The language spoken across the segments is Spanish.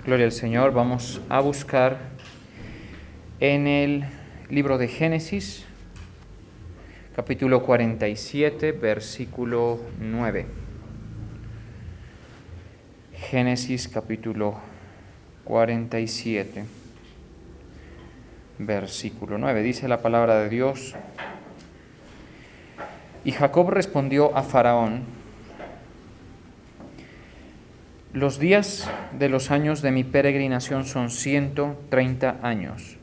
Gloria al Señor. Vamos a buscar en el libro de Génesis, capítulo 47, versículo 9. Génesis capítulo 47, versículo 9. Dice la palabra de Dios: Y Jacob respondió a Faraón: Los días de los años de mi peregrinación son 130 años.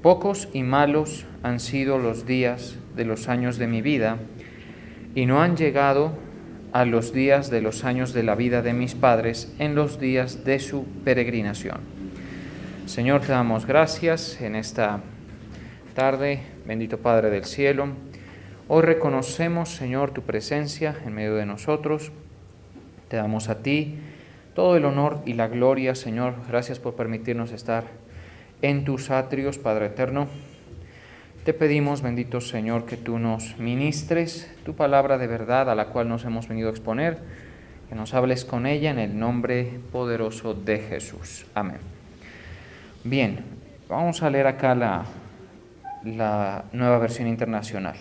Pocos y malos han sido los días de los años de mi vida, y no han llegado a los días de los años de la vida de mis padres en los días de su peregrinación. Señor, te damos gracias en esta tarde, bendito Padre del cielo. Hoy reconocemos, Señor, tu presencia en medio de nosotros. Te damos a ti todo el honor y la gloria, Señor. Gracias por permitirnos estar en tus atrios, Padre eterno. Te pedimos, bendito Señor, que tú nos ministres tu palabra de verdad a la cual nos hemos venido a exponer, que nos hables con ella en el nombre poderoso de Jesús. Amén. Bien, vamos a leer acá la Nueva Versión Internacional.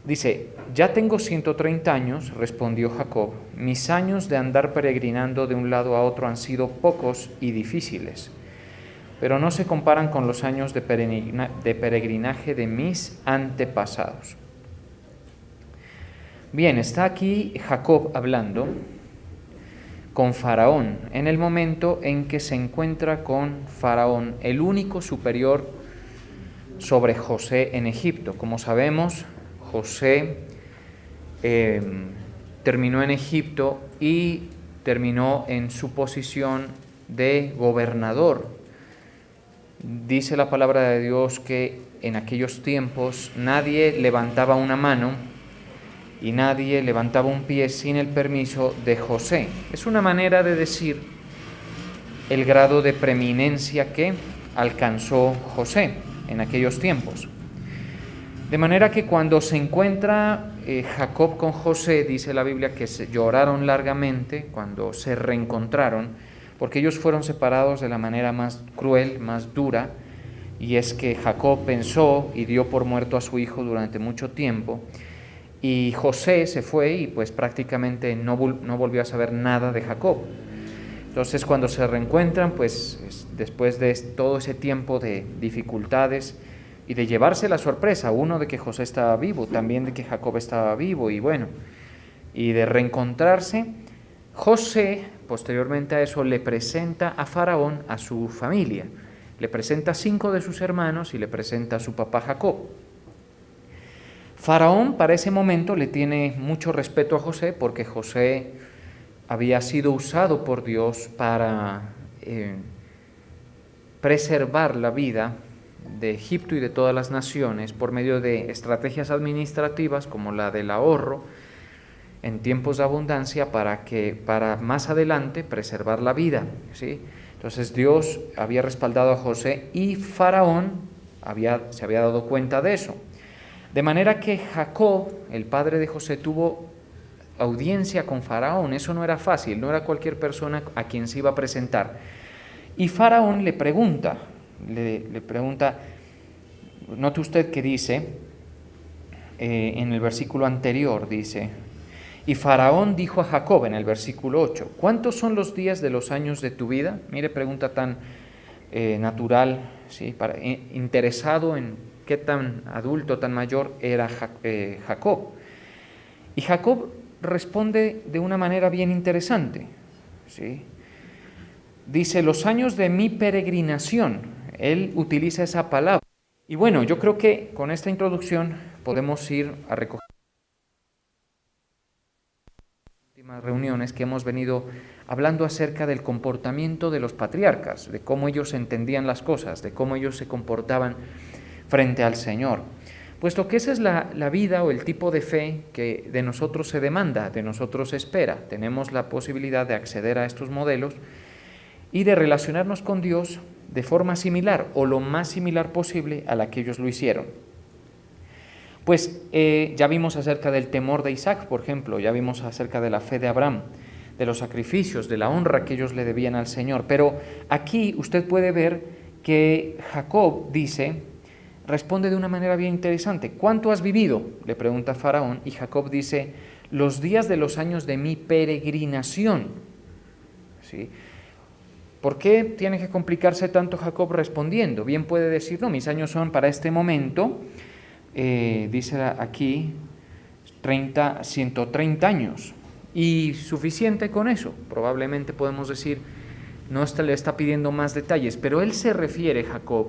Dice: Ya tengo 130 años, respondió Jacob, mis años de andar peregrinando de un lado a otro han sido pocos y difíciles, pero no se comparan con los años de peregrinaje de mis antepasados. Bien, está aquí Jacob hablando con Faraón, en el momento en que se encuentra con Faraón, el único superior sobre José en Egipto. Como sabemos, José terminó en Egipto y terminó en su posición de gobernador. Dice la palabra de Dios que en aquellos tiempos nadie levantaba una mano y nadie levantaba un pie sin el permiso de José. Es una manera de decir el grado de preeminencia que alcanzó José en aquellos tiempos. De manera que cuando se encuentra Jacob con José, dice la Biblia que lloraron largamente cuando se reencontraron, porque ellos fueron separados de la manera más cruel, más dura, y es que Jacob pensó y dio por muerto a su hijo durante mucho tiempo, y José se fue y pues prácticamente no volvió a saber nada de Jacob. Entonces cuando se reencuentran, pues después de todo ese tiempo de dificultades, y de llevarse la sorpresa, uno de que José estaba vivo, también de que Jacob estaba vivo, y bueno, y de reencontrarse, José, posteriormente a eso, le presenta a Faraón a su familia, le presenta a 5 de sus hermanos y le presenta a su papá Jacob. Faraón para ese momento le tiene mucho respeto a José, porque José había sido usado por Dios para preservar la vida de Egipto y de todas las naciones por medio de estrategias administrativas como la del ahorro en tiempos de abundancia para más adelante preservar la vida, ¿sí? Entonces Dios había respaldado a José y Faraón se había dado cuenta de eso. De manera que Jacob, el padre de José, tuvo audiencia con Faraón. Eso no era fácil, no era cualquier persona a quien se iba a presentar. Y Faraón le pregunta, note usted que dice, en el versículo anterior dice: Y Faraón dijo a Jacob, en el versículo 8, ¿cuántos son los días de los años de tu vida? Mire, pregunta tan natural, ¿sí? Interesado en qué tan adulto, tan mayor era Jacob. Y Jacob responde de una manera bien interesante, ¿sí? Dice: los años de mi peregrinación. Él utiliza esa palabra. Y bueno, yo creo que con esta introducción podemos ir a recoger las últimas reuniones que hemos venido hablando acerca del comportamiento de los patriarcas, de cómo ellos entendían las cosas, de cómo ellos se comportaban frente al Señor. Puesto que esa es la vida o el tipo de fe que de nosotros se demanda, de nosotros se espera. Tenemos la posibilidad de acceder a estos modelos y de relacionarnos con Dios de forma similar o lo más similar posible a la que ellos lo hicieron. Pues ya vimos acerca del temor de Isaac, por ejemplo, ya vimos acerca de la fe de Abraham, de los sacrificios, de la honra que ellos le debían al Señor. Pero aquí usted puede ver que Jacob responde de una manera bien interesante. ¿Cuánto has vivido?, le pregunta Faraón, y Jacob dice: los días de los años de mi peregrinación. ¿Sí? ¿Por qué tiene que complicarse tanto Jacob respondiendo? Bien puede decir: no, mis años son para este momento, dice aquí, 130 años. Y suficiente con eso. Probablemente podemos decir, no le está pidiendo más detalles, pero él se refiere, Jacob,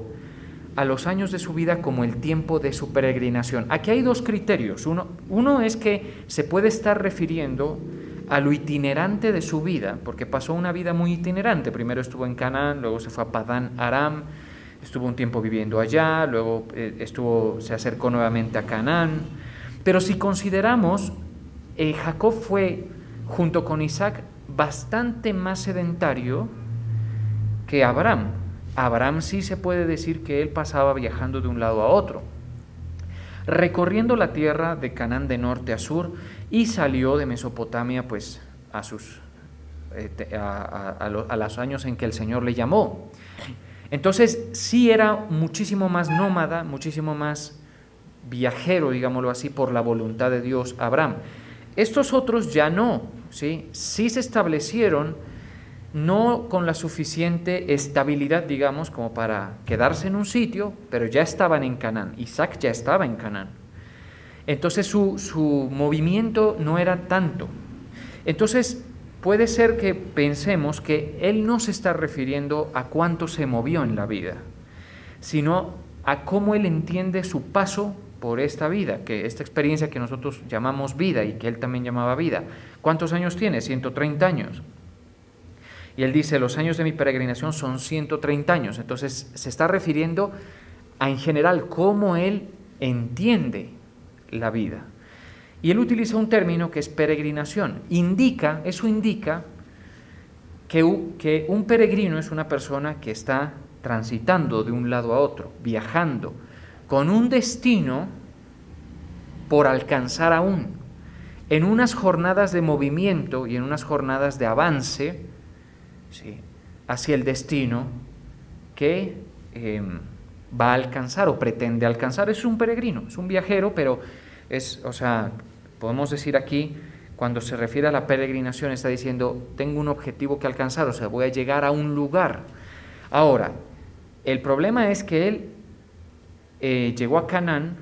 a los años de su vida como el tiempo de su peregrinación. Aquí hay dos criterios. Uno es que se puede estar refiriendo a lo itinerante de su vida, porque pasó una vida muy itinerante. Primero estuvo en Canaán, luego se fue a Padán Aram, estuvo un tiempo viviendo allá, luego se acercó nuevamente a Canaán. Pero si consideramos, Jacob fue, junto con Isaac, bastante más sedentario que Abraham. Abraham sí se puede decir que él pasaba viajando de un lado a otro, recorriendo la tierra de Canaán de norte a sur, y salió de Mesopotamia pues a los años en que el Señor le llamó. Entonces sí era muchísimo más nómada, muchísimo más viajero, digámoslo así, por la voluntad de Dios, Abraham. Estos otros ya no, ¿sí? Sí se establecieron, no con la suficiente estabilidad, digamos, como para quedarse en un sitio, pero ya estaban en Canaán. Isaac ya estaba en Canaán. Entonces su movimiento no era tanto. Entonces puede ser que pensemos que él no se está refiriendo a cuánto se movió en la vida, sino a cómo él entiende su paso por esta vida, que esta experiencia que nosotros llamamos vida y que él también llamaba vida. ¿Cuántos años tiene? 130 años. Y él dice: los años de mi peregrinación son 130 años. Entonces se está refiriendo a, en general, cómo él entiende la vida. Y él utiliza un término que es peregrinación. Eso indica que un peregrino es una persona que está transitando de un lado a otro, viajando, con un destino por alcanzar aún, en unas jornadas de movimiento y en unas jornadas de avance, ¿sí?, hacia el destino que va a alcanzar o pretende alcanzar. Es un peregrino, es un viajero, pero podemos decir aquí, cuando se refiere a la peregrinación, está diciendo: tengo un objetivo que alcanzar, voy a llegar a un lugar. Ahora, el problema es que él llegó a Canaán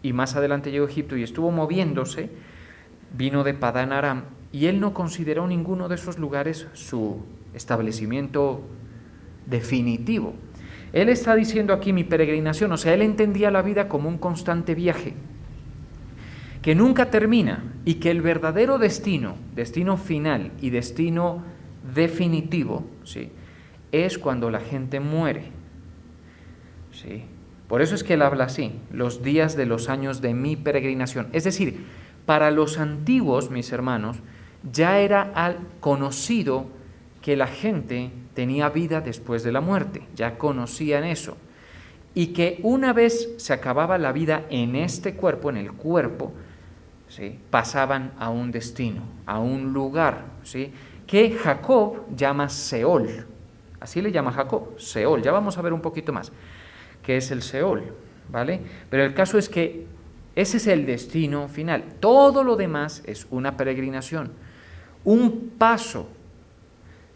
y más adelante llegó a Egipto y estuvo moviéndose, vino de Padán Aram, y él no consideró ninguno de esos lugares su establecimiento definitivo. Él está diciendo aquí: mi peregrinación, él entendía la vida como un constante viaje que nunca termina, y que el verdadero destino final y destino definitivo, ¿sí?, es cuando la gente muere, ¿sí? Por eso es que él habla así: los días de los años de mi peregrinación. Es decir, para los antiguos, mis hermanos, ya era conocido que la gente tenía vida después de la muerte, ya conocían eso, y que una vez se acababa la vida en este cuerpo, en el cuerpo, ¿sí?, pasaban a un destino, a un lugar, ¿sí?, que Jacob llama Seol. Así le llama Jacob, Seol. Ya vamos a ver un poquito más qué es el Seol, ¿vale? Pero el caso es que ese es el destino final. Todo lo demás es una peregrinación, un paso,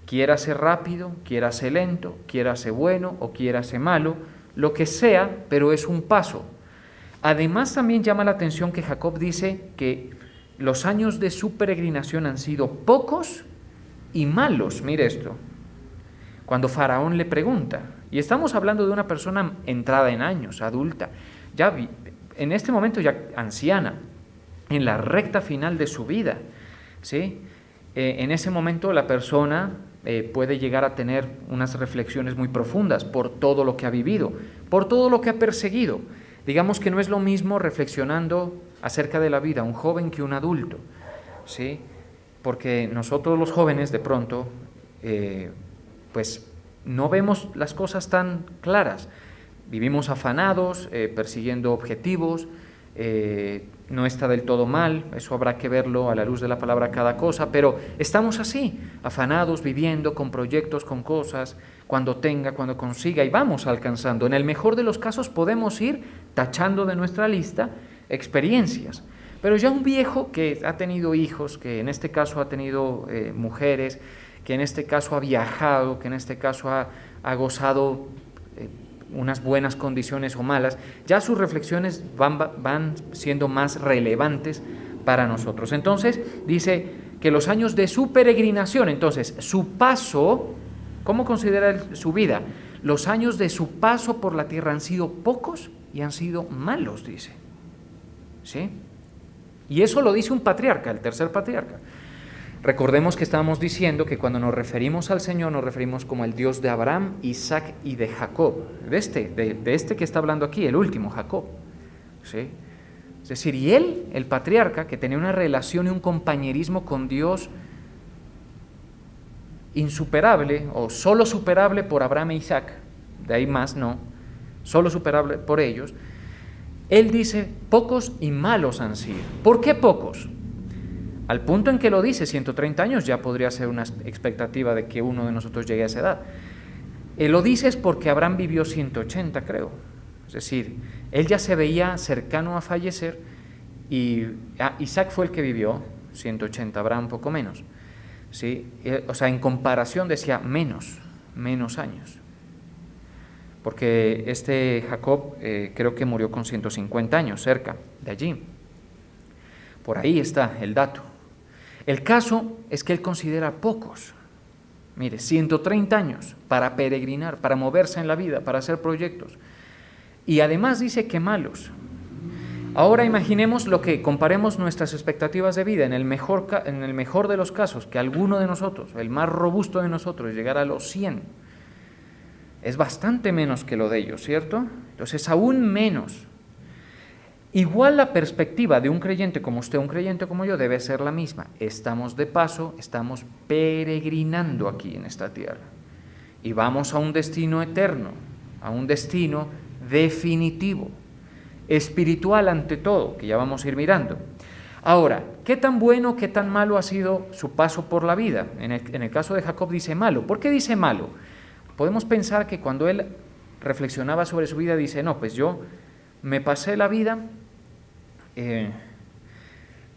quiera ser rápido, quiera ser lento, quiera ser bueno o quiera ser malo, lo que sea, pero es un paso. Además, también llama la atención que Jacob dice que los años de su peregrinación han sido pocos y malos. Mire esto, cuando Faraón le pregunta, y estamos hablando de una persona entrada en años, adulta, ya en este momento ya anciana, en la recta final de su vida, ¿sí? En ese momento la persona puede llegar a tener unas reflexiones muy profundas por todo lo que ha vivido, por todo lo que ha perseguido. Digamos que no es lo mismo reflexionando acerca de la vida un joven que un adulto, ¿sí? Porque nosotros los jóvenes de pronto, pues no vemos las cosas tan claras. Vivimos afanados, persiguiendo objetivos, no está del todo mal, eso habrá que verlo a la luz de la palabra cada cosa, pero estamos así, afanados, viviendo con proyectos, con cosas, cuando consiga, y vamos alcanzando. En el mejor de los casos podemos ir tachando de nuestra lista experiencias, pero ya un viejo que ha tenido hijos, que en este caso ha tenido mujeres, que en este caso ha viajado, que en este caso ha gozado unas buenas condiciones o malas, ya sus reflexiones van siendo más relevantes para nosotros. Entonces dice que los años de su peregrinación, entonces su paso, ¿cómo considera su vida? Los años de su paso por la tierra han sido pocos y han sido malos, dice. ¿Sí? Y eso lo dice un patriarca, el tercer patriarca. Recordemos que estábamos diciendo que cuando nos referimos al Señor nos referimos como el Dios de Abraham, Isaac y de Jacob, de este que está hablando aquí, el último, Jacob. ¿Sí? Es decir, y él, el patriarca, que tenía una relación y un compañerismo con Dios insuperable, o solo superable por Abraham e Isaac, de ahí más no, solo superable por ellos, él dice, pocos y malos han sido. ¿Por qué pocos? Al punto en que lo dice, 130 años ya podría ser una expectativa de que uno de nosotros llegue a esa edad. Lo dice es porque Abraham vivió 180, creo. Es decir, él ya se veía cercano a fallecer y Isaac fue el que vivió 180, Abraham poco menos. ¿Sí? O sea, en comparación decía menos años. Porque Jacob creo que murió con 150 años, cerca de allí. Por ahí está el dato. El caso es que él considera pocos. Mire, 130 años para peregrinar, para moverse en la vida, para hacer proyectos. Y además dice que malos. Ahora imaginemos comparemos nuestras expectativas de vida en el mejor de los casos, que alguno de nosotros, el más robusto de nosotros, llegara a los 100. Es bastante menos que lo de ellos, ¿cierto? Entonces, aún menos. Igual la perspectiva de un creyente como usted, un creyente como yo, debe ser la misma. Estamos de paso, estamos peregrinando aquí en esta tierra. Y vamos a un destino eterno, a un destino definitivo, espiritual ante todo, que ya vamos a ir mirando. Ahora, ¿qué tan bueno, qué tan malo ha sido su paso por la vida? En el caso de Jacob dice malo. ¿Por qué dice malo? Podemos pensar que cuando él reflexionaba sobre su vida dice, no, pues yo me pasé la vida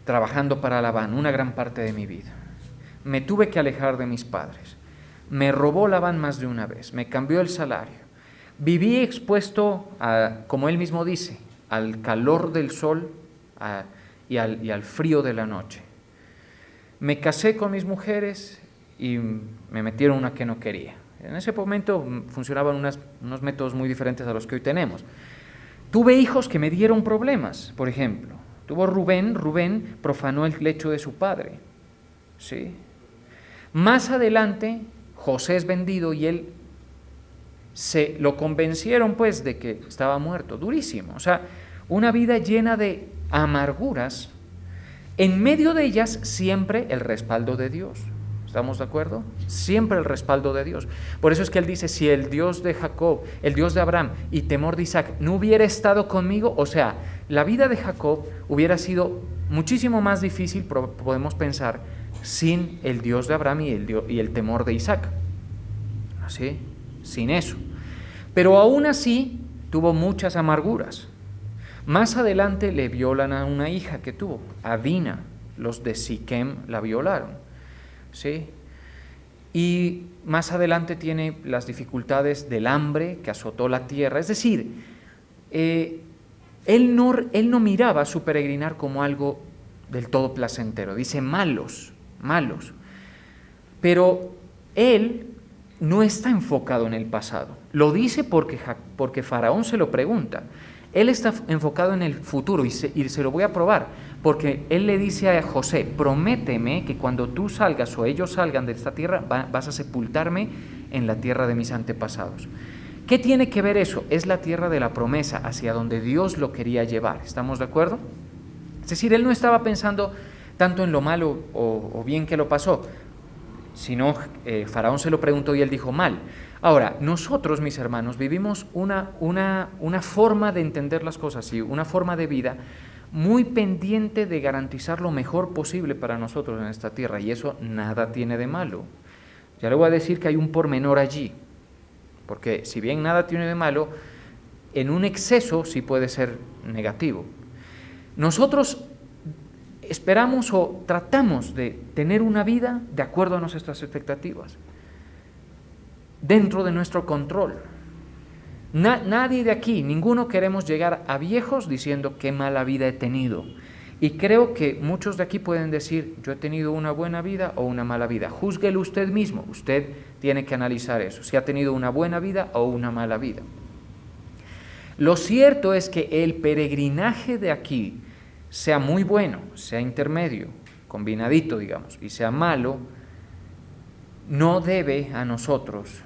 trabajando para Labán, una gran parte de mi vida. Me tuve que alejar de mis padres. Me robó Labán más de una vez, me cambió el salario. Viví expuesto, como él mismo dice, al calor del sol y al frío de la noche. Me casé con mis mujeres y me metieron una que no quería. En ese momento funcionaban unos métodos muy diferentes a los que hoy tenemos. Tuve hijos que me dieron problemas, por ejemplo. Tuvo Rubén profanó el lecho de su padre. ¿Sí? Más adelante, José es vendido y él lo convencieron pues de que estaba muerto, durísimo. O sea, una vida llena de amarguras, en medio de ellas siempre el respaldo de Dios. ¿Estamos de acuerdo? Siempre el respaldo de Dios. Por eso es que él dice, si el Dios de Jacob, el Dios de Abraham y temor de Isaac no hubiera estado conmigo, o sea, la vida de Jacob hubiera sido muchísimo más difícil, podemos pensar, sin el Dios de Abraham y el temor de Isaac. ¿Sí? Sin eso. Pero aún así tuvo muchas amarguras. Más adelante le violan a una hija que tuvo, a Dina. Los de Siquem la violaron. ¿Sí? Y más adelante tiene las dificultades del hambre que azotó la tierra. Es decir, él no miraba su peregrinar como algo del todo placentero. Dice malos. Pero él no está enfocado en el pasado. Lo dice porque Faraón se lo pregunta. Él está enfocado en el futuro y se lo voy a probar, porque él le dice a José, prométeme que cuando tú salgas o ellos salgan de esta tierra, vas a sepultarme en la tierra de mis antepasados. ¿Qué tiene que ver eso? Es la tierra de la promesa, hacia donde Dios lo quería llevar. ¿Estamos de acuerdo? Es decir, él no estaba pensando tanto en lo malo o bien que lo pasó, sino Faraón se lo preguntó y él dijo mal. Ahora, nosotros, mis hermanos, vivimos una forma de entender las cosas y una forma de vida muy pendiente de garantizar lo mejor posible para nosotros en esta tierra, y eso nada tiene de malo. Ya le voy a decir que hay un pormenor allí, porque si bien nada tiene de malo, en un exceso sí puede ser negativo. Nosotros esperamos o tratamos de tener una vida de acuerdo a nuestras expectativas, dentro de nuestro control. Nadie de aquí, ninguno queremos llegar a viejos diciendo qué mala vida he tenido. Y creo que muchos de aquí pueden decir, yo he tenido una buena vida o una mala vida. Júzguelo usted mismo, usted tiene que analizar eso, si ha tenido una buena vida o una mala vida. Lo cierto es que el peregrinaje de aquí, sea muy bueno, sea intermedio, combinadito, digamos, y sea malo, no debe a nosotros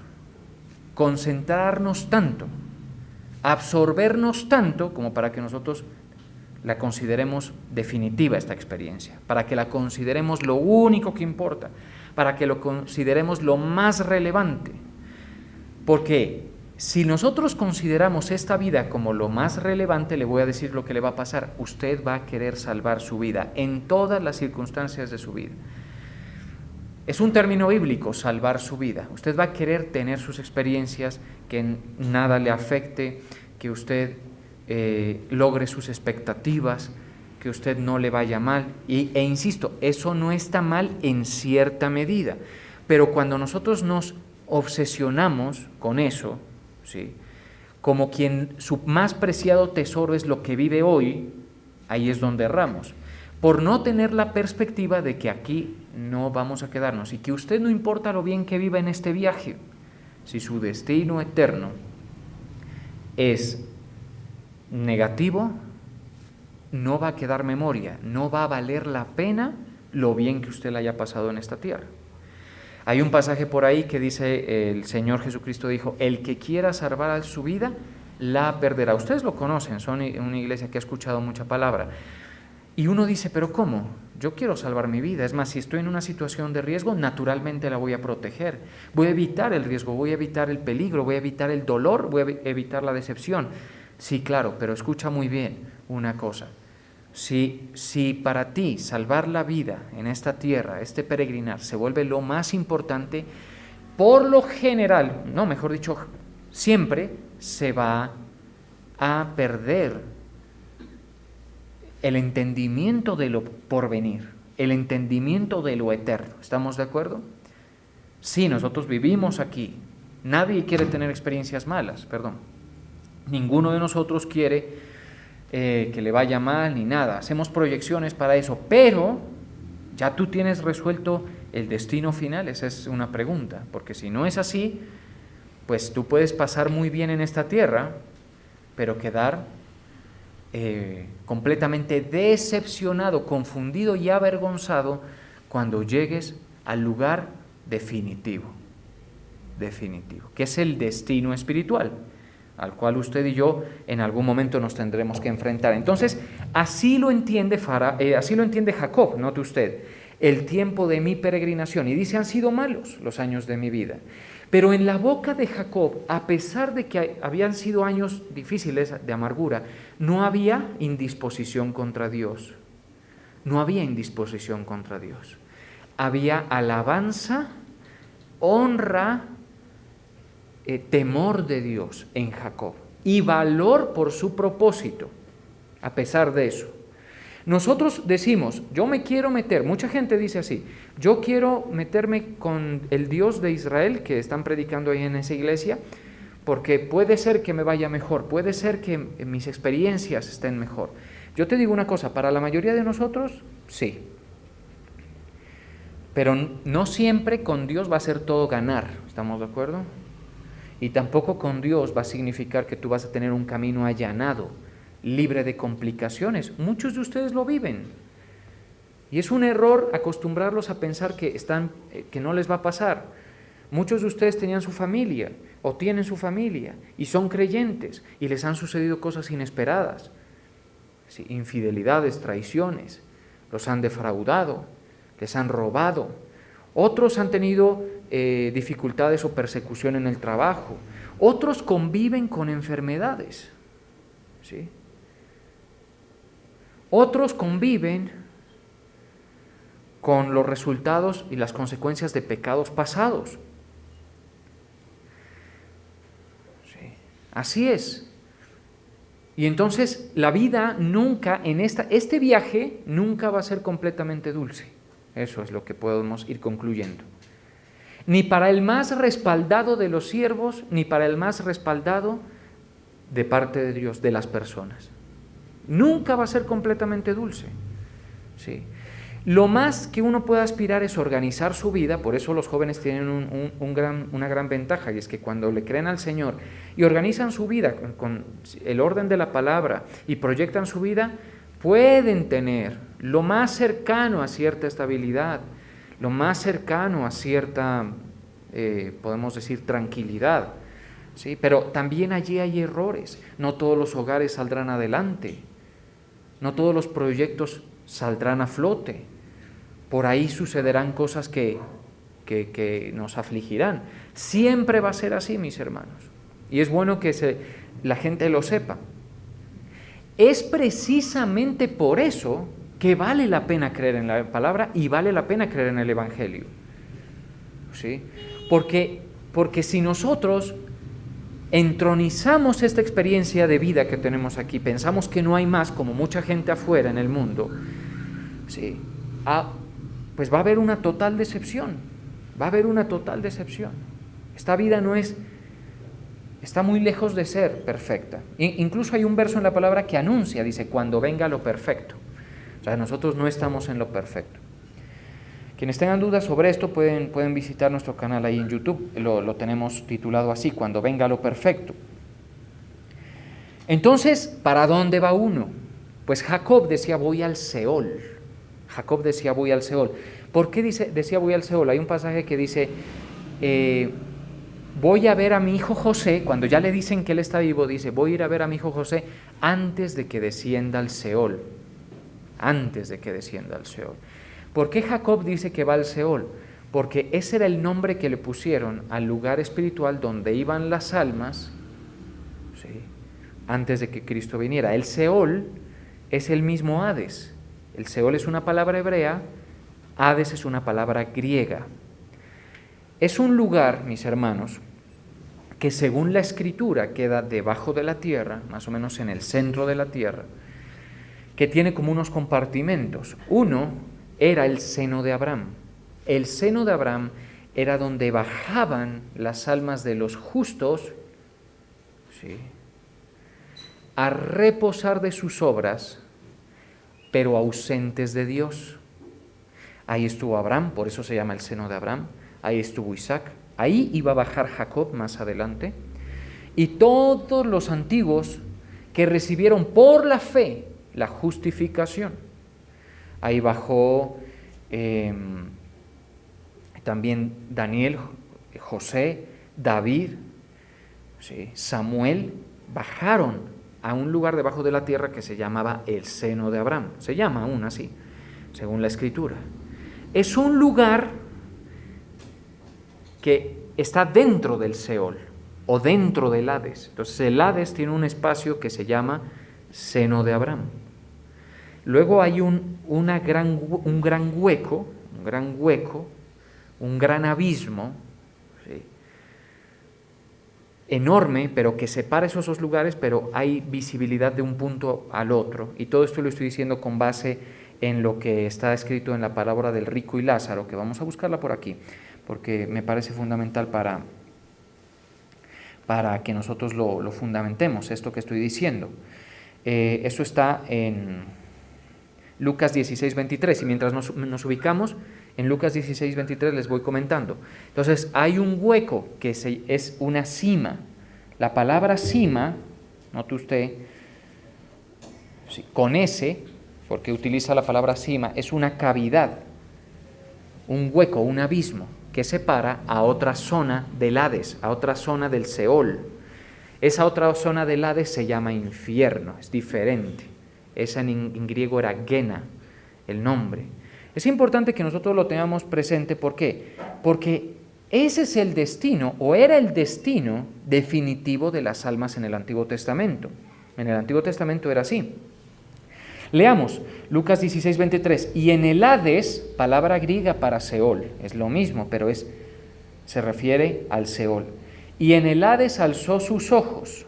concentrarnos tanto, absorbernos tanto como para que nosotros la consideremos definitiva esta experiencia, para que la consideremos lo único que importa, para que lo consideremos lo más relevante. Porque si nosotros consideramos esta vida como lo más relevante, le voy a decir lo que le va a pasar. Usted va a querer salvar su vida en todas las circunstancias de su vida. Es un término bíblico, salvar su vida. Usted va a querer tener sus experiencias, que nada le afecte, que usted logre sus expectativas, que usted no le vaya mal. E insisto, eso no está mal en cierta medida, pero cuando nosotros nos obsesionamos con eso, ¿sí?, como quien su más preciado tesoro es lo que vive hoy, ahí es donde erramos, por no tener la perspectiva de que aquí no vamos a quedarnos y que usted, no importa lo bien que viva en este viaje, si su destino eterno es negativo, no va a quedar memoria, no va a valer la pena lo bien que usted la haya pasado en esta tierra. Hay un pasaje por ahí que dice, el Señor Jesucristo dijo, el que quiera salvar su vida, la perderá. Ustedes lo conocen, son una iglesia que ha escuchado mucha palabra. Y uno dice, pero ¿cómo? Yo quiero salvar mi vida. Es más, si estoy en una situación de riesgo, naturalmente la voy a proteger. Voy a evitar el riesgo, voy a evitar el peligro, voy a evitar el dolor, voy a evitar la decepción. Sí, claro, pero escucha muy bien una cosa. Si para ti salvar la vida en esta tierra, este peregrinar, se vuelve lo más importante, por lo general, no, mejor dicho, siempre se va a perder el entendimiento de lo porvenir, el entendimiento de lo eterno. ¿Estamos de acuerdo? Sí, nosotros vivimos aquí. Nadie quiere tener experiencias malas, perdón. Ninguno de nosotros quiere que le vaya mal ni nada. Hacemos proyecciones para eso, pero ya tú tienes resuelto el destino final. Esa es una pregunta, porque si no es así, pues tú puedes pasar muy bien en esta tierra, pero quedar completamente decepcionado, confundido y avergonzado cuando llegues al lugar definitivo, que es el destino espiritual, al cual usted y yo en algún momento nos tendremos que enfrentar. Entonces, así lo entiende Jacob, note usted, el tiempo de mi peregrinación, y dice, han sido malos los años de mi vida. Pero en la boca de Jacob, a pesar de que habían sido años difíciles de amargura, no había indisposición contra Dios. No había indisposición contra Dios. Había alabanza, honra, temor de Dios en Jacob y valor por su propósito, a pesar de eso. Nosotros decimos, yo me quiero meter, mucha gente dice así, yo quiero meterme con el Dios de Israel que están predicando ahí en esa iglesia, porque puede ser que me vaya mejor, puede ser que mis experiencias estén mejor. Yo te digo una cosa, para la mayoría de nosotros, sí. Pero no siempre con Dios va a ser todo ganar, ¿estamos de acuerdo? Y tampoco con Dios va a significar que tú vas a tener un camino allanado, libre de complicaciones. Muchos de ustedes lo viven. Y es un error acostumbrarlos a pensar que no les va a pasar. Muchos de ustedes tenían su familia o tienen su familia y son creyentes y les han sucedido cosas inesperadas. Sí, infidelidades, traiciones, los han defraudado, les han robado. Otros han tenido dificultades o persecución en el trabajo. Otros conviven con enfermedades. ¿Sí? Otros conviven con los resultados y las consecuencias de pecados pasados. Sí, así es. Y entonces la vida nunca, este viaje nunca va a ser completamente dulce. Eso es lo que podemos ir concluyendo. Ni para el más respaldado de los siervos, ni para el más respaldado de parte de Dios, de las personas. Nunca va a ser completamente dulce. Sí. Lo más que uno puede aspirar es organizar su vida, por eso los jóvenes tienen una gran ventaja, y es que cuando le creen al Señor y organizan su vida con el orden de la palabra y proyectan su vida, pueden tener lo más cercano a cierta estabilidad, lo más cercano a cierta, podemos decir, tranquilidad. ¿Sí? Pero también allí hay errores. No todos los hogares saldrán adelante, no todos los proyectos saldrán a flote. Por ahí sucederán cosas que nos afligirán. Siempre va a ser así, mis hermanos. Y es bueno que la gente lo sepa. Es precisamente por eso que vale la pena creer en la palabra y vale la pena creer en el Evangelio. ¿Sí? Porque si nosotros entronizamos esta experiencia de vida que tenemos aquí, pensamos que no hay más, como mucha gente afuera en el mundo, ¿sí? Pues va a haber una total decepción, va a haber una total decepción. Esta vida está muy lejos de ser perfecta. Incluso hay un verso en la palabra que anuncia, dice, cuando venga lo perfecto. O sea, nosotros no estamos en lo perfecto. Quienes tengan dudas sobre esto pueden visitar nuestro canal ahí en YouTube, lo tenemos titulado así, cuando venga lo perfecto. Entonces, ¿para dónde va uno? Pues Jacob decía, voy al Seol. Jacob decía, voy al Seol. ¿Por qué decía voy al Seol? Hay un pasaje que dice, voy a ver a mi hijo José, cuando ya le dicen que él está vivo, dice, voy a ir a ver a mi hijo José antes de que descienda al Seol. Antes de que descienda al Seol. ¿Por qué Jacob dice que va al Seol? Porque ese era el nombre que le pusieron al lugar espiritual donde iban las almas, ¿sí?, antes de que Cristo viniera. El Seol es el mismo Hades. El Seol es una palabra hebrea, Hades es una palabra griega. Es un lugar, mis hermanos, que según la Escritura queda debajo de la tierra, más o menos en el centro de la tierra, que tiene como unos compartimentos. Uno era el seno de Abraham. El seno de Abraham era donde bajaban las almas de los justos, ¿sí?, a reposar de sus obras, pero ausentes de Dios. Ahí estuvo Abraham, por eso se llama el seno de Abraham. Ahí estuvo Isaac. Ahí iba a bajar Jacob más adelante. Y todos los antiguos que recibieron por la fe la justificación. Ahí bajó también Daniel, José, David, ¿sí?, Samuel, bajaron a un lugar debajo de la tierra que se llamaba el seno de Abraham. Se llama aún así, según la Escritura. Es un lugar que está dentro del Seol o dentro del Hades. Entonces el Hades tiene un espacio que se llama seno de Abraham. Luego hay un gran hueco, un gran abismo, ¿sí?, enorme, pero que separa esos dos lugares, pero hay visibilidad de un punto al otro. Y todo esto lo estoy diciendo con base en lo que está escrito en la parábola del rico y Lázaro, que vamos a buscarla por aquí, porque me parece fundamental para que nosotros lo fundamentemos, esto que estoy diciendo. Eso está en Lucas 16, 23, y mientras nos ubicamos en Lucas 16, 23 les voy comentando. Entonces hay un hueco que es una cima. La palabra cima, note usted, con S, porque utiliza la palabra cima, es una cavidad, un hueco, un abismo que separa a otra zona del Hades, a otra zona del Seol. Esa otra zona del Hades se llama infierno, es diferente. Esa en griego era Gena, el nombre. Es importante que nosotros lo tengamos presente. ¿Por qué? Porque ese es el destino, o era el destino definitivo de las almas en el Antiguo Testamento. En el Antiguo Testamento era así. Leamos Lucas 16, 23. Y en el Hades, palabra griega para Seol, es lo mismo, pero se refiere al Seol. Y en el Hades alzó sus ojos,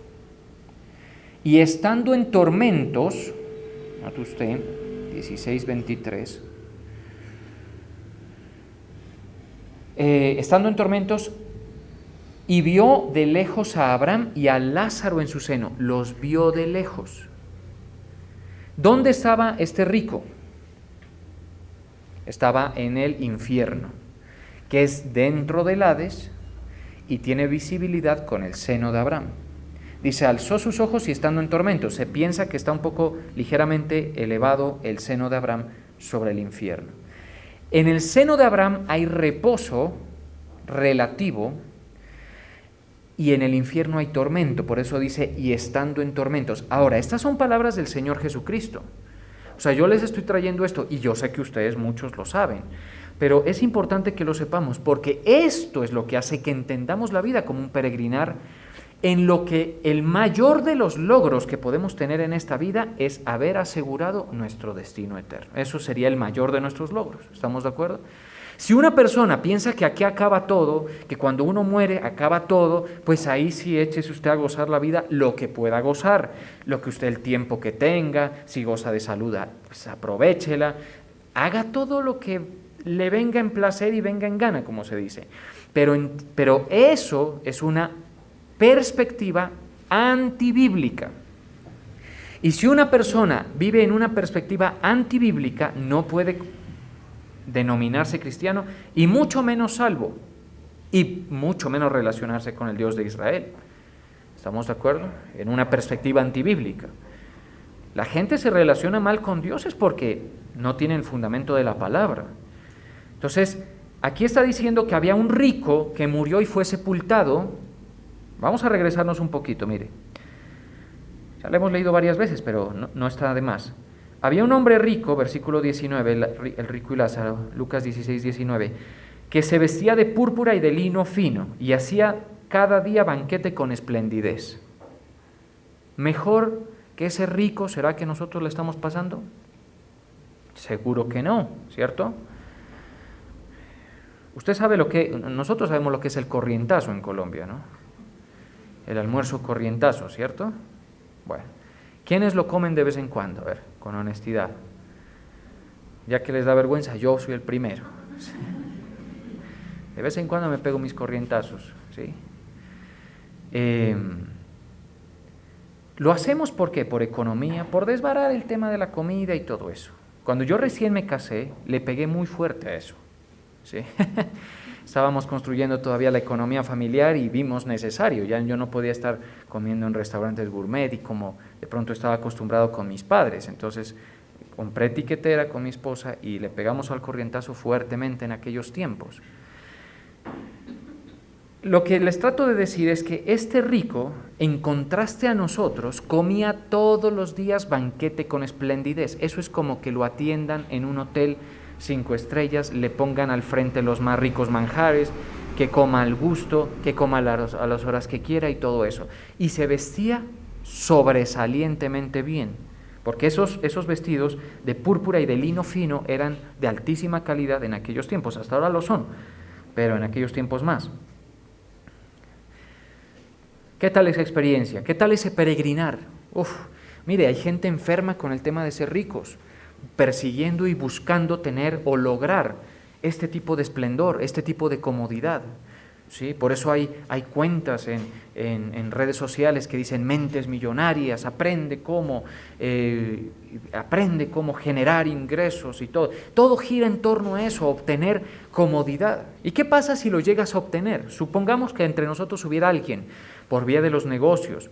y estando en tormentos, note usted, 16, 23, estando en tormentos, y vio de lejos a Abraham y a Lázaro en su seno, los vio de lejos. ¿Dónde estaba este rico? Estaba en el infierno, que es dentro del Hades y tiene visibilidad con el seno de Abraham. Dice, alzó sus ojos y estando en tormento. Se piensa que está un poco ligeramente elevado el seno de Abraham sobre el infierno. En el seno de Abraham hay reposo relativo y en el infierno hay tormento. Por eso dice, y estando en tormentos. Ahora, estas son palabras del Señor Jesucristo. O sea, yo les estoy trayendo esto y yo sé que ustedes muchos lo saben. Pero es importante que lo sepamos porque esto es lo que hace que entendamos la vida como un peregrinar en lo que el mayor de los logros que podemos tener en esta vida es haber asegurado nuestro destino eterno. Eso sería el mayor de nuestros logros. ¿Estamos de acuerdo? Si una persona piensa que aquí acaba todo, que cuando uno muere acaba todo, pues ahí sí échese usted a gozar la vida lo que pueda gozar, lo que usted el tiempo que tenga, si goza de salud, pues aprovéchela, haga todo lo que le venga en placer y venga en gana, como se dice. Pero eso es una perspectiva antibíblica. Y si una persona vive en una perspectiva antibíblica, no puede denominarse cristiano y mucho menos salvo y mucho menos relacionarse con el Dios de Israel. ¿Estamos de acuerdo? En una perspectiva antibíblica. La gente se relaciona mal con Dios es porque no tiene el fundamento de la palabra. Entonces, aquí está diciendo que había un rico que murió y fue sepultado. Vamos a regresarnos un poquito, mire. Ya lo hemos leído varias veces, pero no está de más. Había un hombre rico, versículo 19, el rico y Lázaro, Lucas 16, 19, que se vestía de púrpura y de lino fino y hacía cada día banquete con esplendidez. ¿Mejor que ese rico será que nosotros le estamos pasando? Seguro que no, ¿cierto? Usted sabe nosotros sabemos lo que es el corrientazo en Colombia, ¿no? El almuerzo corrientazo, ¿cierto? Bueno, ¿quiénes lo comen de vez en cuando? A ver, con honestidad. Ya que les da vergüenza, yo soy el primero. De vez en cuando me pego mis corrientazos, ¿sí? Lo hacemos ¿por qué? Por economía, por desbarar el tema de la comida y todo eso. Cuando yo recién me casé, le pegué muy fuerte a eso, ¿sí? Estábamos construyendo todavía la economía familiar y vimos necesario. Ya yo no podía estar comiendo en restaurantes gourmet y como de pronto estaba acostumbrado con mis padres. Entonces compré etiquetera con mi esposa y le pegamos al corrientazo fuertemente en aquellos tiempos. Lo que les trato de decir es que este rico, en contraste a nosotros, comía todos los días banquete con esplendidez. Eso es como que lo atiendan en un hotel 5 estrellas, le pongan al frente los más ricos manjares, que coma al gusto, que coma a las horas que quiera y todo eso. Y se vestía sobresalientemente bien, porque esos vestidos de púrpura y de lino fino eran de altísima calidad en aquellos tiempos, hasta ahora lo son, pero en aquellos tiempos más. ¿Qué tal esa experiencia? ¿Qué tal ese peregrinar? Mire, hay gente enferma con el tema de ser ricos, persiguiendo y buscando tener o lograr este tipo de esplendor, este tipo de comodidad, ¿sí? Por eso hay cuentas en redes sociales que dicen mentes millonarias, aprende cómo generar ingresos y todo. Todo gira en torno a eso, obtener comodidad. ¿Y qué pasa si lo llegas a obtener? Supongamos que entre nosotros hubiera alguien, por vía de los negocios,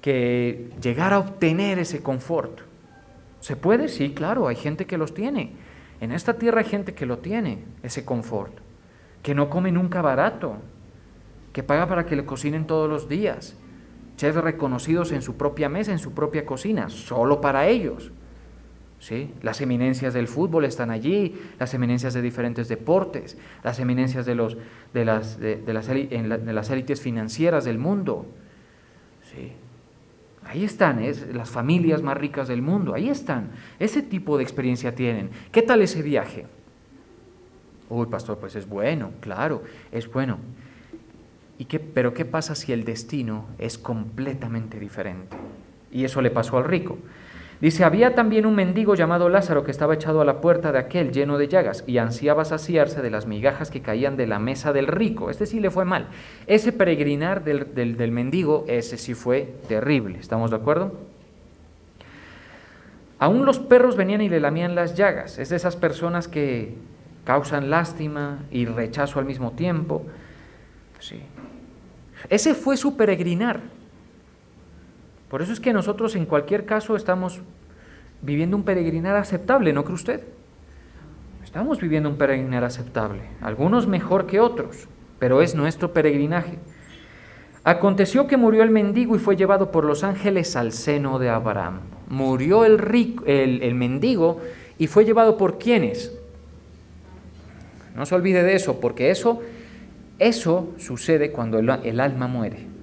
que llegara a obtener ese confort. ¿Se puede? Sí, claro, hay gente que los tiene. En esta tierra hay gente que lo tiene, ese confort, que no come nunca barato, que paga para que le cocinen todos los días, chefs reconocidos en su propia mesa, en su propia cocina, solo para ellos. ¿Sí? Las eminencias del fútbol están allí, las eminencias de diferentes deportes, las eminencias de las élites financieras del mundo. ¿Sí? Ahí están, las familias más ricas del mundo, ahí están. Ese tipo de experiencia tienen. ¿Qué tal ese viaje? Uy, pastor, pues es bueno, claro, es bueno. Pero ¿qué pasa si el destino es completamente diferente? Y eso le pasó al rico. Dice, había también un mendigo llamado Lázaro que estaba echado a la puerta de aquel lleno de llagas y ansiaba saciarse de las migajas que caían de la mesa del rico. Este sí le fue mal. Ese peregrinar del mendigo, ese sí fue terrible. ¿Estamos de acuerdo? Aún los perros venían y le lamían las llagas. Es de esas personas que causan lástima y rechazo al mismo tiempo. Sí. Ese fue su peregrinar. Por eso es que nosotros en cualquier caso estamos viviendo un peregrinar aceptable, ¿no cree usted? Estamos viviendo un peregrinar aceptable, algunos mejor que otros, pero es nuestro peregrinaje. Aconteció que murió el mendigo y fue llevado por los ángeles al seno de Abraham. Murió el mendigo y fue llevado por ¿quiénes? No se olvide de eso, porque eso sucede cuando el alma muere.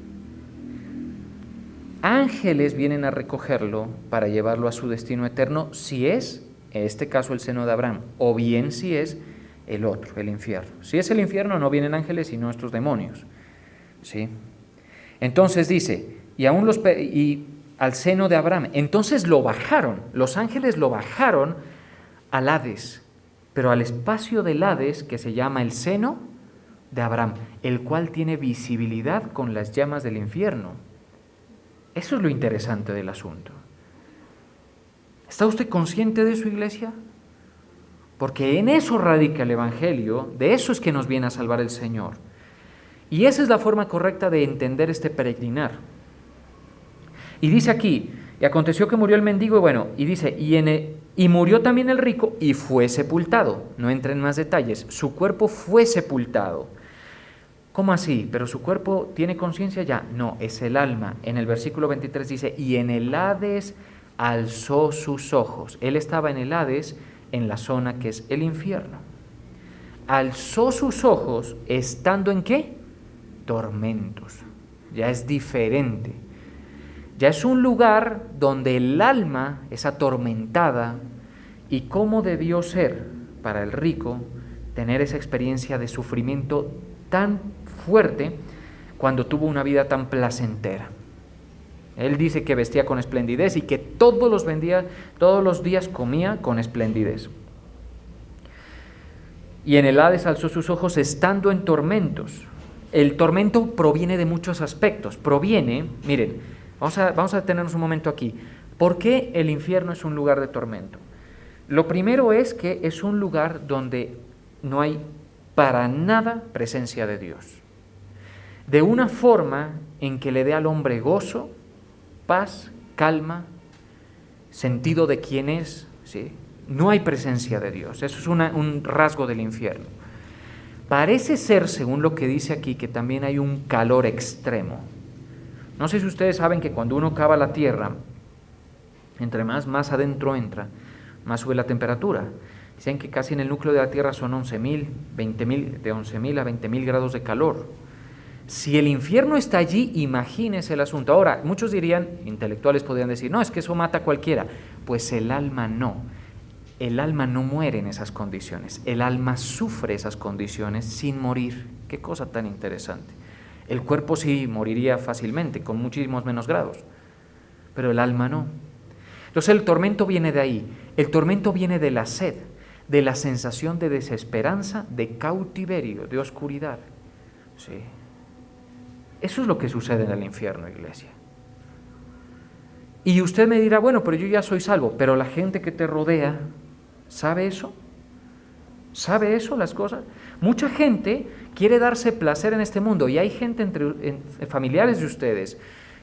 Ángeles vienen a recogerlo para llevarlo a su destino eterno, si es, en este caso, el seno de Abraham, o bien si es el otro, el infierno. Si es el infierno, no vienen ángeles, sino estos demonios. ¿Sí? Entonces dice, y al seno de Abraham. Entonces lo bajaron, los ángeles lo bajaron al Hades, pero al espacio del Hades que se llama el seno de Abraham, el cual tiene visibilidad con las llamas del infierno. Eso es lo interesante del asunto. ¿Está usted consciente de eso, iglesia? Porque en eso radica el Evangelio, de eso es que nos viene a salvar el Señor. Y esa es la forma correcta de entender este peregrinar. Y dice aquí, y aconteció que murió el mendigo, y dice, y murió también el rico y fue sepultado. No entra en más detalles, su cuerpo fue sepultado. ¿Cómo así? ¿Pero su cuerpo tiene conciencia ya? No, es el alma. En el versículo 23 dice, y en el Hades alzó sus ojos. Él estaba en el Hades, en la zona que es el infierno. Alzó sus ojos, estando ¿en qué? Tormentos. Ya es diferente. Ya es un lugar donde el alma es atormentada. ¿Y cómo debió ser para el rico tener esa experiencia de sufrimiento tan fuerte cuando tuvo una vida tan placentera? Él dice que vestía con esplendidez y que todos los días comía con esplendidez. Y en el Hades alzó sus ojos estando en tormentos. El tormento proviene de muchos aspectos. Miren, vamos a detenernos un momento aquí. ¿Por qué el infierno es un lugar de tormento? Lo primero es que es un lugar donde no hay para nada presencia de Dios. De una forma en que le dé al hombre gozo, paz, calma, sentido de quién es, ¿sí? No hay presencia de Dios. Eso es un rasgo del infierno. Parece ser, según lo que dice aquí, que también hay un calor extremo. No sé si ustedes saben que cuando uno cava la tierra, entre más adentro entra, más sube la temperatura. Dicen que casi en el núcleo de la Tierra son 11.000, 20.000, de 11.000 a 20.000 grados de calor. Si el infierno está allí, imagínese el asunto. Ahora, muchos dirían, intelectuales podrían decir, no, es que eso mata a cualquiera. Pues el alma no. El alma no muere en esas condiciones. El alma sufre esas condiciones sin morir. Qué cosa tan interesante. El cuerpo sí moriría fácilmente, con muchísimos menos grados, pero el alma no. Entonces el tormento viene de ahí. El tormento viene de la sed, de la sensación de desesperanza, de cautiverio, de oscuridad. Sí. Eso es lo que sucede en el infierno, iglesia. Y usted me dirá, bueno, pero yo ya soy salvo, pero la gente que te rodea, ¿sabe eso? ¿Sabe eso las cosas? Mucha gente quiere darse placer en este mundo y hay gente entre familiares de ustedes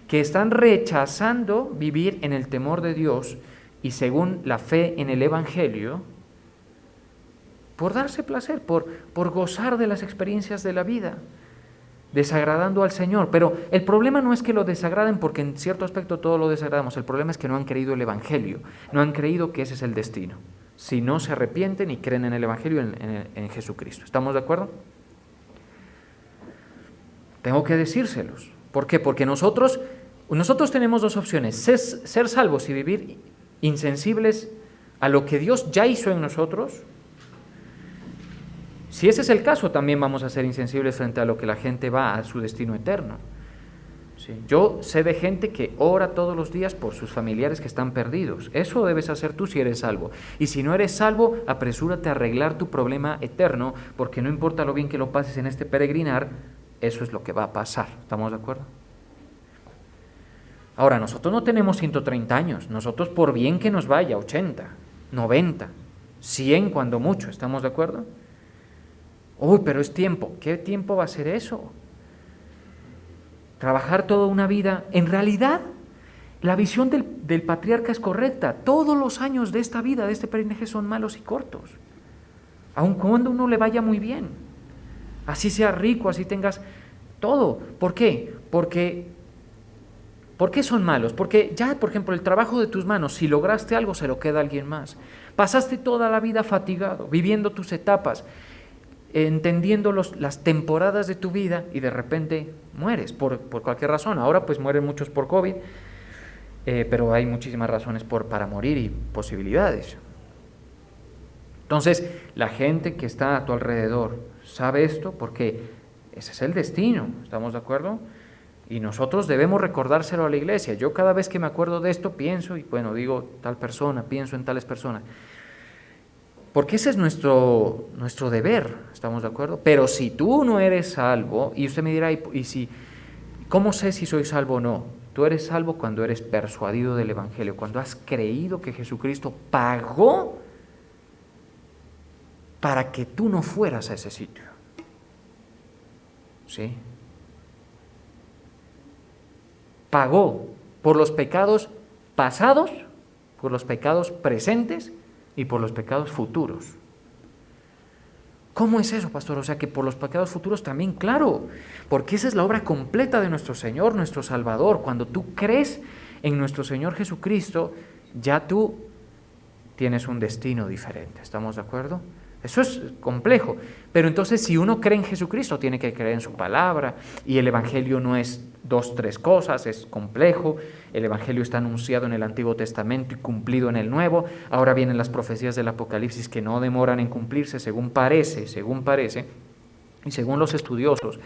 que están rechazando vivir en el temor de Dios y según la fe en el Evangelio, por darse placer, por gozar de las experiencias de la vida, desagradando al Señor. Pero el problema no es que lo desagraden, porque en cierto aspecto todo lo desagradamos. El problema es que no han creído el Evangelio, no han creído que ese es el destino. Si no se arrepienten y creen en el Evangelio, en Jesucristo. ¿Estamos de acuerdo? Tengo que decírselos. ¿Por qué? Porque nosotros Nosotros tenemos dos opciones: ser salvos y vivir insensibles a lo que Dios ya hizo en nosotros. Si ese es el caso, también vamos a ser insensibles frente a lo que la gente va a su destino eterno. Sí. Yo sé de gente que ora todos los días por sus familiares que están perdidos. Eso debes hacer tú si eres salvo. Y si no eres salvo, apresúrate a arreglar tu problema eterno, porque no importa lo bien que lo pases en este peregrinar, eso es lo que va a pasar. ¿Estamos de acuerdo? Ahora, nosotros no tenemos 130 años. Nosotros, por bien que nos vaya, 80, 90, 100 cuando mucho. ¿Estamos de acuerdo? Uy, pero es tiempo. ¿Qué tiempo va a ser eso? Trabajar toda una vida. En realidad, la visión del patriarca es correcta. Todos los años de esta vida, de este peregrinaje, son malos y cortos. Aun cuando uno le vaya muy bien. Así sea rico, así tengas todo. ¿Por qué? ¿Por qué son malos? Porque ya, por ejemplo, el trabajo de tus manos, si lograste algo, se lo queda a alguien más. Pasaste toda la vida fatigado, viviendo tus etapas, entendiendo las temporadas de tu vida, y de repente mueres por cualquier razón. Ahora pues mueren muchos por COVID, pero hay muchísimas razones para morir y posibilidades. Entonces, la gente que está a tu alrededor sabe esto porque ese es el destino. ¿Estamos de acuerdo? Y nosotros debemos recordárselo a la iglesia. Yo cada vez que me acuerdo de esto pienso, y bueno, digo tal persona, pienso en tales personas. Porque ese es nuestro deber, ¿estamos de acuerdo? Pero si tú no eres salvo, y usted me dirá, ¿cómo sé si soy salvo o no? Tú eres salvo cuando eres persuadido del Evangelio, cuando has creído que Jesucristo pagó para que tú no fueras a ese sitio. ¿Sí? Pagó por los pecados pasados, por los pecados presentes y por los pecados futuros. ¿Cómo es eso, pastor? O sea, que por los pecados futuros también, claro, porque esa es la obra completa de nuestro Señor, nuestro Salvador. Cuando tú crees en nuestro Señor Jesucristo, ya tú tienes un destino diferente. ¿Estamos de acuerdo? Eso es complejo, pero entonces si uno cree en Jesucristo, tiene que creer en su palabra, y el Evangelio no es 2, 3 cosas, es complejo. El Evangelio está anunciado en el Antiguo Testamento y cumplido en el Nuevo. Ahora vienen las profecías del Apocalipsis que no demoran en cumplirse, según parece, y según los estudiosos,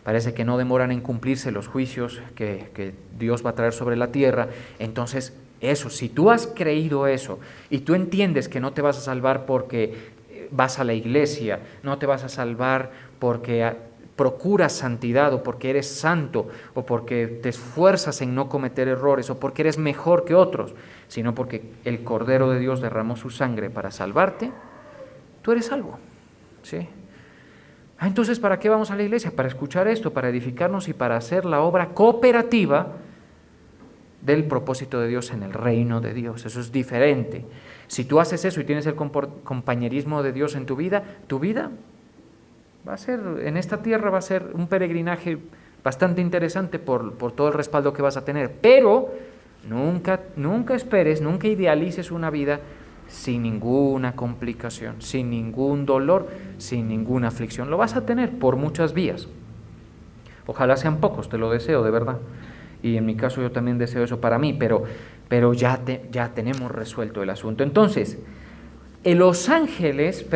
parece que no demoran en cumplirse los juicios que Dios va a traer sobre la tierra. Entonces, eso, si tú has creído eso y tú entiendes que no te vas a salvar porque vas a la iglesia, no te vas a salvar porque procuras santidad o porque eres santo o porque te esfuerzas en no cometer errores o porque eres mejor que otros, sino porque el Cordero de Dios derramó su sangre para salvarte, tú eres salvo. ¿Sí? Entonces, ¿para qué vamos a la iglesia? Para escuchar esto, para edificarnos y para hacer la obra cooperativa del propósito de Dios en el reino de Dios. Eso es diferente. Si tú haces eso y tienes el compañerismo de Dios en tu vida va a ser, en esta tierra va a ser un peregrinaje bastante interesante por todo el respaldo que vas a tener. Pero nunca esperes, nunca idealices una vida sin ninguna complicación, sin ningún dolor, sin ninguna aflicción. Lo vas a tener por muchas vías. Ojalá sean pocos, te lo deseo de verdad. Y en mi caso yo también deseo eso para mí, pero ya tenemos resuelto el asunto. Entonces, los ángeles,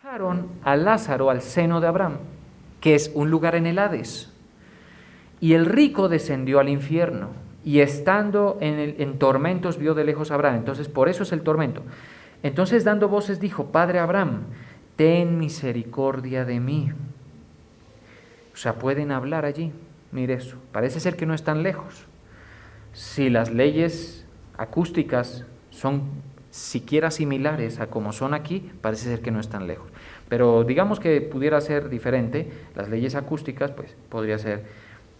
bajaron a Lázaro al seno de Abraham, que es un lugar en el Hades, y el rico descendió al infierno, y estando en tormentos vio de lejos a Abraham. Entonces, por eso es el tormento. Entonces, dando voces, dijo: Padre Abraham, ten misericordia de mí. O sea, pueden hablar allí. Mire eso, parece ser que no están lejos. Si las leyes acústicas son siquiera similares a como son aquí, parece ser que no están lejos. Pero digamos que pudiera ser diferente, las leyes acústicas, pues podría ser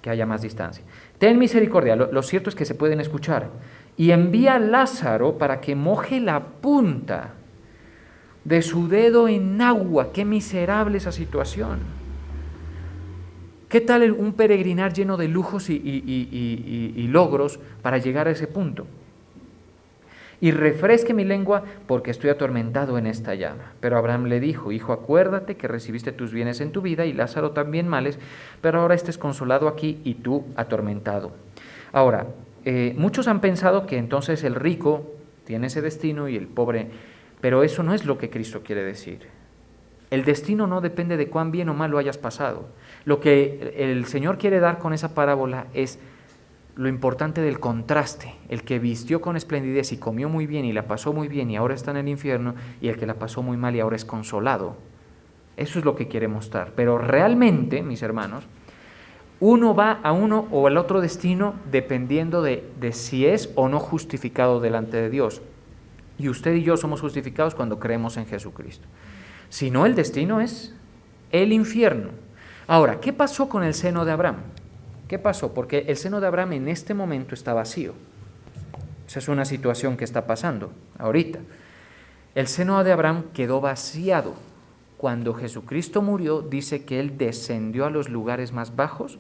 que haya más distancia. Ten misericordia, lo cierto es que se pueden escuchar. Y envía a Lázaro para que moje la punta de su dedo en agua. Qué miserable esa situación. ¿Qué tal un peregrinar lleno de lujos y logros para llegar a ese punto? y refresque mi lengua, porque estoy atormentado en esta llama. Pero Abraham le dijo: hijo, acuérdate que recibiste tus bienes en tu vida, y Lázaro también males, pero ahora estés consolado aquí y tú atormentado. Ahora, muchos han pensado que entonces el rico tiene ese destino y el pobre, pero eso no es lo que Cristo quiere decir. El destino no depende de cuán bien o mal lo hayas pasado. Lo que el Señor quiere dar con esa parábola es lo importante del contraste: el que vistió con esplendidez y comió muy bien y la pasó muy bien y ahora está en el infierno, y el que la pasó muy mal y ahora es consolado. Eso es lo que quiere mostrar. Pero realmente, mis hermanos, uno va a uno o al otro destino dependiendo de si es o no justificado delante de Dios. Y usted y yo somos justificados cuando creemos en Jesucristo. Si no, el destino es el infierno. Ahora, ¿qué pasó con el seno de Abraham? ¿Qué pasó? Porque el seno de Abraham en este momento está vacío. Esa es una situación que está pasando ahorita. El seno de Abraham quedó vaciado. Cuando Jesucristo murió, dice que Él descendió a los lugares más bajos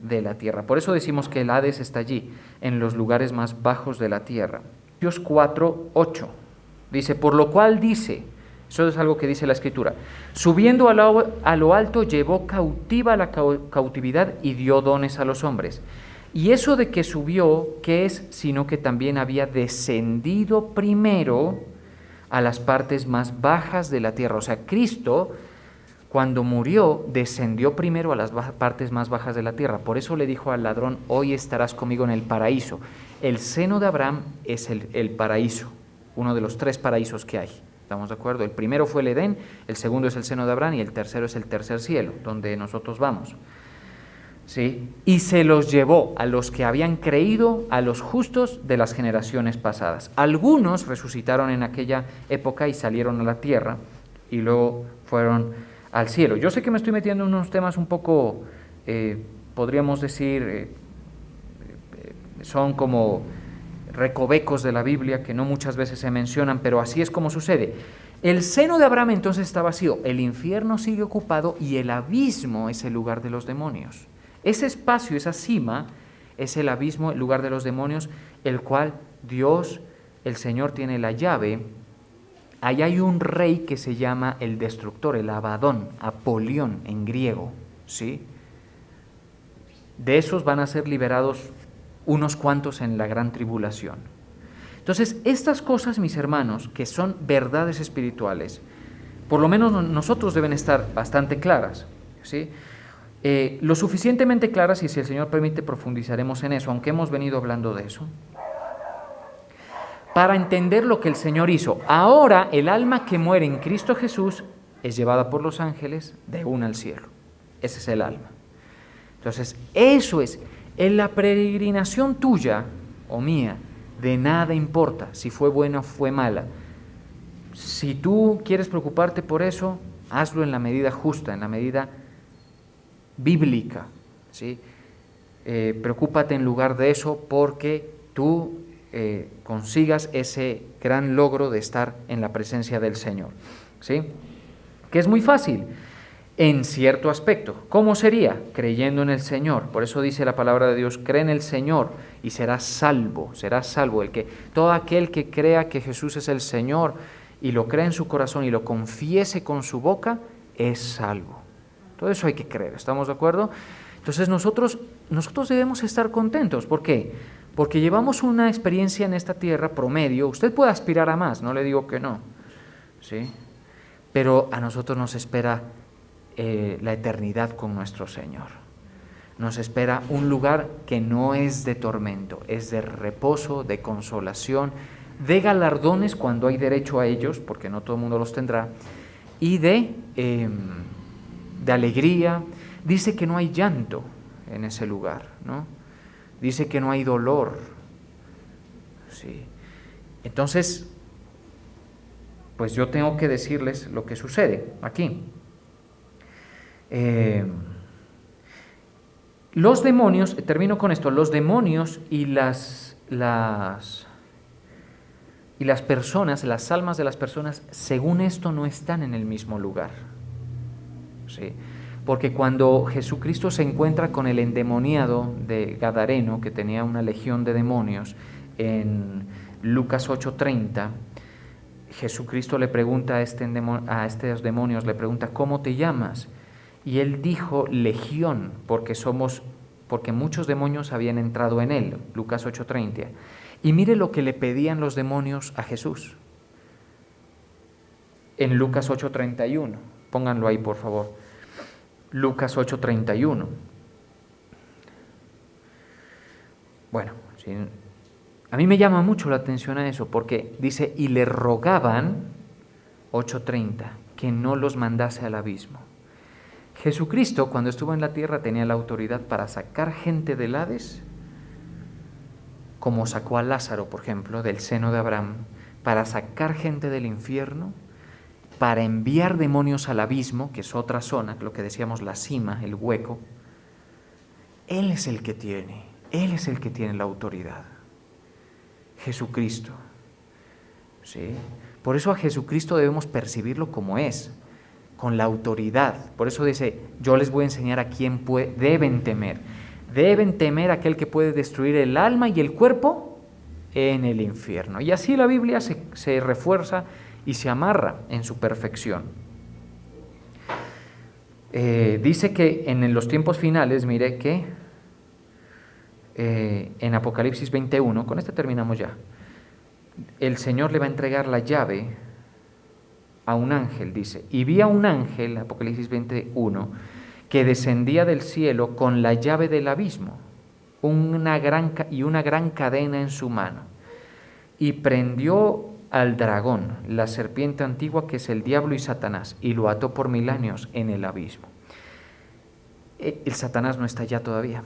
de la tierra. Por eso decimos que el Hades está allí, en los lugares más bajos de la tierra. Efesios 4:8 dice: por lo cual dice, eso es algo que dice la Escritura, subiendo a lo alto llevó cautiva la cautividad y dio dones a los hombres. Y eso de que subió, ¿qué es? Sino que también había descendido primero a las partes más bajas de la tierra. O sea, Cristo, cuando murió, descendió primero a las partes más bajas de la tierra. Por eso le dijo al ladrón: hoy estarás conmigo en el paraíso. El seno de Abraham es el paraíso, uno de los 3 paraísos que hay. ¿Estamos de acuerdo? El primero fue el Edén, el segundo es el seno de Abraham y el tercero es el tercer cielo, donde nosotros vamos. ¿Sí? Y se los llevó a los que habían creído, a los justos de las generaciones pasadas. Algunos resucitaron en aquella época y salieron a la tierra y luego fueron al cielo. Yo sé que me estoy metiendo en unos temas un poco, podríamos decir, son como recovecos de la Biblia que no muchas veces se mencionan, pero así es como sucede. El seno de Abraham entonces está vacío, el infierno sigue ocupado y el abismo es el lugar de los demonios. Ese espacio, esa cima, es el abismo, el lugar de los demonios, el cual Dios, el Señor, tiene la llave. Ahí hay un rey que se llama el destructor, el Abadón, Apolión en griego, ¿sí? De esos van a ser liberados unos cuantos en la gran tribulación. Entonces, estas cosas, mis hermanos, que son verdades espirituales, por lo menos nosotros deben estar bastante claras, ¿sí? Lo suficientemente claras, y si el Señor permite profundizaremos en eso, aunque hemos venido hablando de eso, para entender lo que el Señor hizo. Ahora el alma que muere en Cristo Jesús es llevada por los ángeles de una al cielo. Ese es el alma. Entonces, eso es, en la peregrinación tuya o mía, de nada importa si fue buena o fue mala. Si tú quieres preocuparte por eso, hazlo en la medida justa, en la medida bíblica, ¿sí? Preocúpate en lugar de eso porque tú consigas ese gran logro de estar en la presencia del Señor, ¿sí? Que es muy fácil en cierto aspecto. ¿Cómo sería? Creyendo en el Señor. Por eso dice la palabra de Dios: cree en el Señor y serás salvo, serás salvo. Todo aquel que crea que Jesús es el Señor y lo cree en su corazón y lo confiese con su boca, es salvo. Todo eso hay que creer, ¿estamos de acuerdo? Entonces nosotros debemos estar contentos. ¿Por qué? Porque llevamos una experiencia en esta tierra promedio. Usted puede aspirar a más, no le digo que no, ¿sí? Pero a nosotros nos espera la eternidad con nuestro Señor. Nos espera un lugar que no es de tormento, es de reposo, de consolación, de galardones cuando hay derecho a ellos, porque no todo el mundo los tendrá, y de alegría. Dice que no hay llanto en ese lugar, ¿no? Dice que no hay dolor, ¿sí? Entonces, pues yo tengo que decirles lo que sucede aquí. Los demonios, termino con esto, los demonios y las personas, las almas de las personas, según esto, no están en el mismo lugar, ¿sí? Porque cuando Jesucristo se encuentra con el endemoniado de Gadareno, que tenía una legión de demonios, en Lucas 8:30, Jesucristo le pregunta a estos demonios, le pregunta, ¿cómo te llamas? Y él dijo, Legión, porque muchos demonios habían entrado en él. Lucas 8:30. Y mire lo que le pedían los demonios a Jesús. En Lucas 8:31, pónganlo ahí por favor. Lucas 8:31. Bueno, sí, a mí me llama mucho la atención a eso, porque dice, y le rogaban, 8:30, que no los mandase al abismo. Jesucristo, cuando estuvo en la tierra, tenía la autoridad para sacar gente del Hades, como sacó a Lázaro, por ejemplo, del seno de Abraham, para sacar gente del infierno, para enviar demonios al abismo, que es otra zona, lo que decíamos, la cima, el hueco. Él es el que tiene la autoridad. Jesucristo. ¿Sí? Por eso a Jesucristo debemos percibirlo como es, con la autoridad. Por eso dice, yo les voy a enseñar a quién deben temer. Deben temer a aquel que puede destruir el alma y el cuerpo en el infierno. Y así la Biblia se refuerza y se amarra en su perfección. Dice que en los tiempos finales, mire que en Apocalipsis 21, con este terminamos ya, el Señor le va a entregar la llave a un ángel, dice, y vi a un ángel, Apocalipsis 21, que descendía del cielo con la llave del abismo, una gran cadena en su mano, y prendió al dragón, la serpiente antigua que es el diablo y Satanás, y lo ató por 1000 años en el abismo. El Satanás no está allá todavía,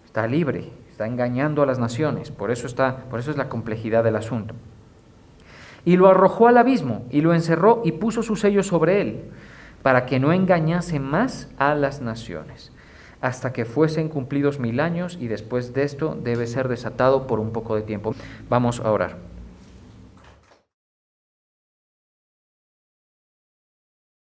está libre, está engañando a las naciones, por eso es la complejidad del asunto. Y lo arrojó al abismo, y lo encerró y puso su sello sobre él, para que no engañase más a las naciones, hasta que fuesen cumplidos 1000 años, y después de esto debe ser desatado por un poco de tiempo. Vamos a orar.